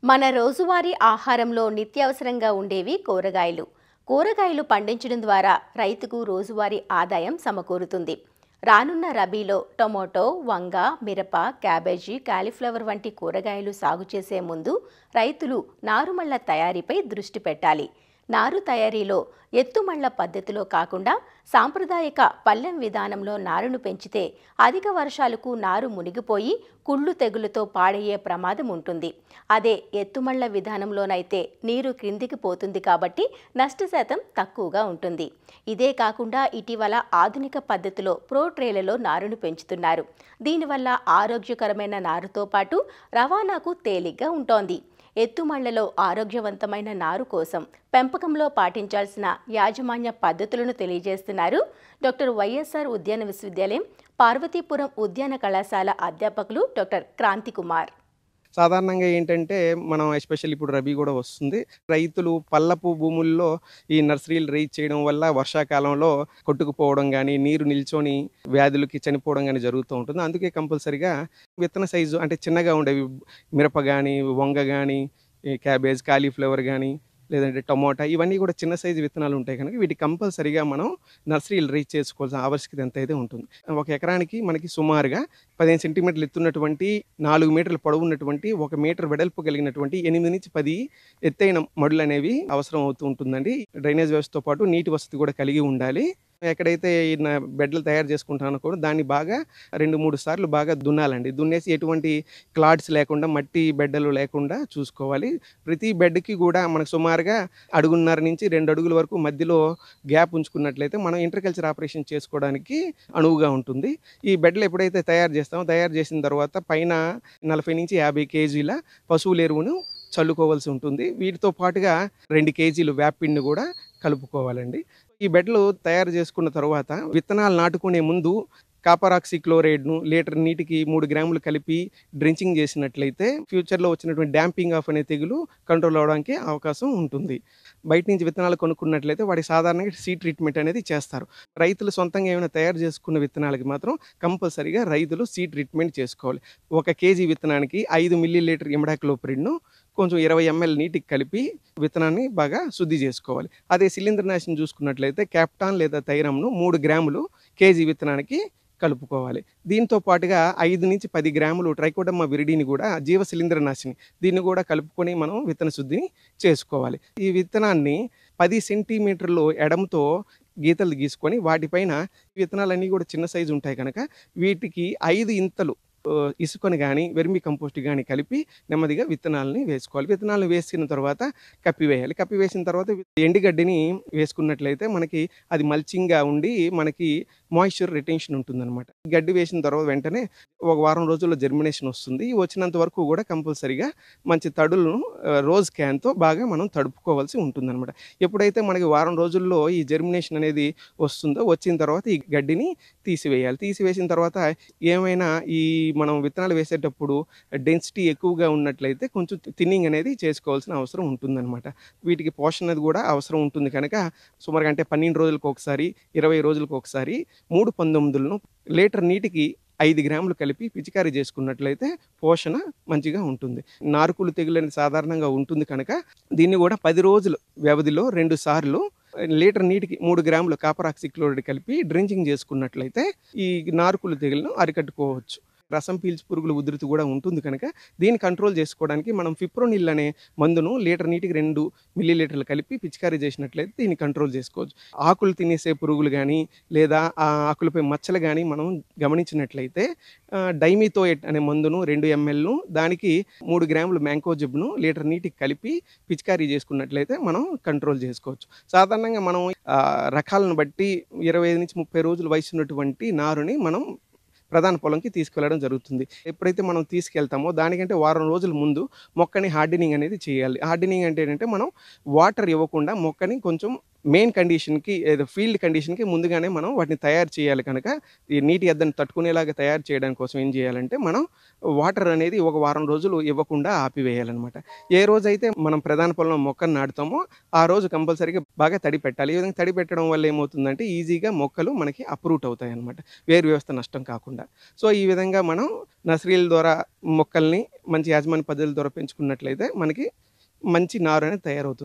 మన రోజువారీ ఆహారంలో నిత్యావసరంగా ఉండేవి కూరగాయలు. కూరగాయలు పండించడం ద్వారా రైతుకు రోజువారీ ఆదాయం సమకూరుతుంది. రానున్న రబీలో టొమాటో, వంగ, మిరప, క్యాబేజీ, కాలీఫ్లవర్ వంటి కూరగాయలు సాగు చేసే ముందు రైతులు నారుమళ్ల తయారీపై దృష్టి పెట్టాలి. నారు తయారీలో ఎత్తుమళ్ల పద్ధతిలో కాకుండా సాంప్రదాయక పల్లెం విధానంలో నారును పెంచితే అధిక వర్షాలకు నారు మునిగిపోయి కుళ్ళు తెగులుతో పాడయ్యే ప్రమాదం ఉంటుంది. అదే ఎత్తుమళ్ల విధానంలోనైతే నీరు క్రిందికి పోతుంది కాబట్టి నష్టశాతం తక్కువగా ఉంటుంది. ఇదే కాకుండా ఇటీవల ఆధునిక పద్ధతిలో ప్రో ట్రేలలో నారును పెంచుతున్నారు. దీనివల్ల ఆరోగ్యకరమైన నారుతో పాటు రవాణాకు తేలిగ్గా ఉంటోంది. ఎత్తుమళ్లలో ఆరోగ్యవంతమైన నారు కోసం పెంపకంలో పాటించాల్సిన యాజమాన్య పద్ధతులను తెలియజేస్తున్నారు డాక్టర్ వైఎస్ఆర్ ఉద్యాన విశ్వవిద్యాలయం పార్వతీపురం ఉద్యాన కళాశాల అధ్యాపకులు డాక్టర్ క్రాంతి కుమార్. సాధారణంగా ఏంటంటే మనం ఎస్పెషల్లీ ఇప్పుడు రబీ కూడా వస్తుంది. రైతులు పల్లపు భూముల్లో ఈ నర్సరీలు రైజ్ చేయడం వల్ల వర్షాకాలంలో కొట్టుకుపోవడం కానీ, నీరు నిల్చొని వ్యాధులకి చనిపోవడం కానీ జరుగుతూ ఉంటుంది. అందుకే కంపల్సరిగా విత్తన సైజు అంటే చిన్నగా ఉండేవి మిరప కానీ, వంగ కానీ, క్యాబేజ్, కాలీఫ్లవర్ కానీ, లేదంటే టమోటా ఇవన్నీ కూడా చిన్న సైజు విత్తనాలు ఉంటాయి కనుక వీటి కంపల్సరిగా మనం నర్సరీలు రీచ్ చేసుకోవాల్సిన ఆవశ్యకత ఎంత అయితే ఉంటుంది. ఒక ఎకరానికి మనకి సుమారుగా 15 సెంటీమీటర్లు ఎత్తున్నటువంటి 4 మీటర్ల పొడవు ఉన్నటువంటి 1 మీటర్ వెడల్పు కలిగినటువంటి 8 నుంచి 10 ఎత్తైన మడులు అనేవి అవసరం అవుతూ ఉంటుందండి. డ్రైనేజ్ వ్యవస్థతో పాటు నీటి వసతి కూడా కలిగి ఉండాలి. ఎక్కడైతే బెడ్లు తయారు చేసుకుంటానో కూడా దాన్ని బాగా 2-3 సార్లు బాగా దున్నాలండి. దున్నేసి ఎటువంటి క్లాడ్స్ లేకుండా మట్టి బెడ్డలు లేకుండా చూసుకోవాలి. ప్రతి బెడ్కి కూడా మనకు సుమారుగా 1.5 నుంచి 2 అడుగుల వరకు మధ్యలో గ్యాప్ ఉంచుకున్నట్లయితే మనం ఇంటర్కల్చర్ ఆపరేషన్ చేసుకోవడానికి అనువుగా ఉంటుంది. ఈ బెడ్లు ఎప్పుడైతే తయారు చేసిన తర్వాత పైన 40 నుంచి 50 కేజీల పశువుల ఎరువును చల్లుకోవాల్సి ఉంటుంది. వీటితో పాటుగా 2 కేజీలు వేపపిండిని కూడా కలుపుకోవాలండి. ఈ బెడ్లు తయారు చేసుకున్న తర్వాత విత్తనాలు నాటుకునే ముందు కాపర్ ఆక్సిక్లోరైడ్ను లీటర్ నీటికి 3 గ్రాములు కలిపి డ్రించింగ్ చేసినట్లయితే ఫ్యూచర్లో వచ్చినటువంటి డ్యాంపింగ్ ఆఫ్ అనే తెగులు కంట్రోల్ అవడానికి అవకాశం ఉంటుంది. బయట నుంచి విత్తనాలు కొనుక్కున్నట్లయితే వాటికి సాధారణంగా సీడ్ ట్రీట్మెంట్ అనేది చేస్తారు. రైతులు సొంతంగా ఏమైనా తయారు చేసుకున్న విత్తనాలకి మాత్రం కంపల్సరీగా రైతులు సీడ్ ట్రీట్మెంట్ చేసుకోవాలి. 1 కేజీ విత్తనానికి 5 మిల్లీలీటర్ ఇమిడాక్లోప్రిడ్ను కొంచెం 20 ml నీటికి కలిపి విత్తనాన్ని బాగా శుద్ధి చేసుకోవాలి. అదే శిలీంద్రనాశిని చూసుకున్నట్లయితే క్యాప్టాన్ లేదా థైరమ్ను 3 గ్రాములు కేజీ విత్తనానికి కలుపుకోవాలి. దీంతో పాటుగా 5 నుంచి 10 గ్రాములు ట్రైకోడర్మా విరిడిని కూడా జీవ శిలీంద్రనాశిని దీన్ని కూడా కలుపుకొని మనం విత్తన శుద్ధిని చేసుకోవాలి. ఈ విత్తనాన్ని 10 సెంటీమీటర్లు ఎడమతో గీతలు గీసుకొని వాటిపైన విత్తనాలన్నీ కూడా చిన్న సైజు ఉంటాయి కనుక వీటికి 5 ఇంతలు ఇసుకను కానీ వెర్మి కంపోస్ట్ కానీ కలిపి నెమ్మదిగా విత్తనాలని వేసుకోవాలి. విత్తనాలను వేసిన తర్వాత కప్పివేయాలి. కప్పివేసిన తర్వాత ఎండుగడ్డిని వేసుకున్నట్లయితే మనకి అది మల్చింగ్గా ఉండి మనకి మాయిశ్చర్ రిటెన్షన్ ఉంటుందన్నమాట. గడ్డి వేసిన తర్వాత వెంటనే 1 వారం రోజుల్లో జర్మినేషన్ వస్తుంది. వచ్చినంత వరకు కూడా కంపల్సరీగా మంచి తడులను రోజ్ క్యాన్తో బాగా మనం తడుపుకోవాల్సి ఉంటుందన్నమాట. ఎప్పుడైతే మనకి వారం రోజుల్లో ఈ జర్మినేషన్ అనేది వచ్చిన తర్వాత ఈ గడ్డిని తీసివేయాలి. తీసివేసిన తర్వాత ఏమైనా ఈ మనం విత్తనాలు వేసేటప్పుడు డెన్సిటీ ఎక్కువగా ఉన్నట్లయితే కొంచెం థిన్నింగ్ అనేది చేసుకోవాల్సిన అవసరం ఉంటుందన్నమాట. వీటికి పోషణ అనేది కూడా అవసరం ఉంటుంది కనుక సుమారుగా అంటే 12 రోజులకు ఒకసారి 20 రోజులకు ఒకసారి 3/19లను లీటర్ నీటికి 5 గ్రాములు కలిపి పిచికారీ చేసుకున్నట్లయితే పోషణ మంచిగా ఉంటుంది. నారుకులు తెగులు అనేది సాధారణంగా ఉంటుంది కనుక దీన్ని కూడా 10 రోజుల వ్యవధిలో 2 సార్లు లీటర్ నీటికి 3 గ్రాములు కాపర్ ఆక్సిక్లోరైడ్ కలిపి డ్రించింగ్ చేసుకున్నట్లయితే ఈ నారుకులు తెగులను అరికట్టుకోవచ్చు. రసం పీల్చి పురుగుల ఉధృతి కూడా ఉంటుంది కనుక దీన్ని కంట్రోల్ చేసుకోవడానికి మనం ఫిప్రోనిల్ అనే మందును లీటర్ నీటికి 2 మిల్లీలీటర్లు కలిపి పిచికారీ చేసినట్లయితే దీన్ని కంట్రోల్ చేసుకోవచ్చు. ఆకులు తినేసే పురుగులు కానీ లేదా ఆ ఆకులపై మచ్చలు కానీ మనం గమనించినట్లయితే డైమిథోయేట్ అనే మందును 2 mlను దానికి 3 గ్రాములు మ్యాంకోజెబ్ను లీటర్ నీటికి కలిపి పిచికారీ చేసుకున్నట్లయితే మనం కంట్రోల్ చేసుకోవచ్చు. సాధారణంగా మనం రకాలను బట్టి 25 నుంచి 30 రోజుల వయసు ఉన్నటువంటి నారుని మనం ప్రధాన పొలంకి తీసుకెళ్లడం జరుగుతుంది. ఎప్పుడైతే మనం తీసుకెళ్తామో దానికంటే వారం రోజుల ముందు మొక్కని హార్డెనింగ్ అనేది చేయాలి. హార్డెనింగ్ అంటే ఏంటంటే మనం వాటర్ ఇవ్వకుండా మొక్కని కొంచెం మెయిన్ కండిషన్‌కి ఏదో ఫీల్డ్ కండిషన్‌కి ముందుగానే మనం వాటిని తయారు చేయాలి కనుక, ఈ నీటి ఎద్దడిని తట్టుకునేలాగా తయారు చేయడం కోసం ఏం చేయాలంటే, మనం వాటర్ అనేది ఒక వారం రోజులు ఇవ్వకుండా ఆపివేయాలనమాట. ఏ రోజైతే మనం ప్రధాన పొలంలో మొక్కను నాటుతామో, ఆ రోజు కంపల్సరీగా బాగా తడి పెట్టాలి. ఈ విధంగా తడి పెట్టడం వల్ల ఏమవుతుందంటే, ఈజీగా మొక్కలు మనకి అప్రూట్ అవుతాయన్నమాట. వేరు వ్యవస్థ నష్టం కాకుండా. సో, ఈ విధంగా మనం నర్సరీల ద్వారా మొక్కల్ని మంచి యాజమాన్య పద్ధతుల ద్వారా పెంచుకున్నట్లయితే మనకి మంచి నారు అనేది తయారవుతుంది.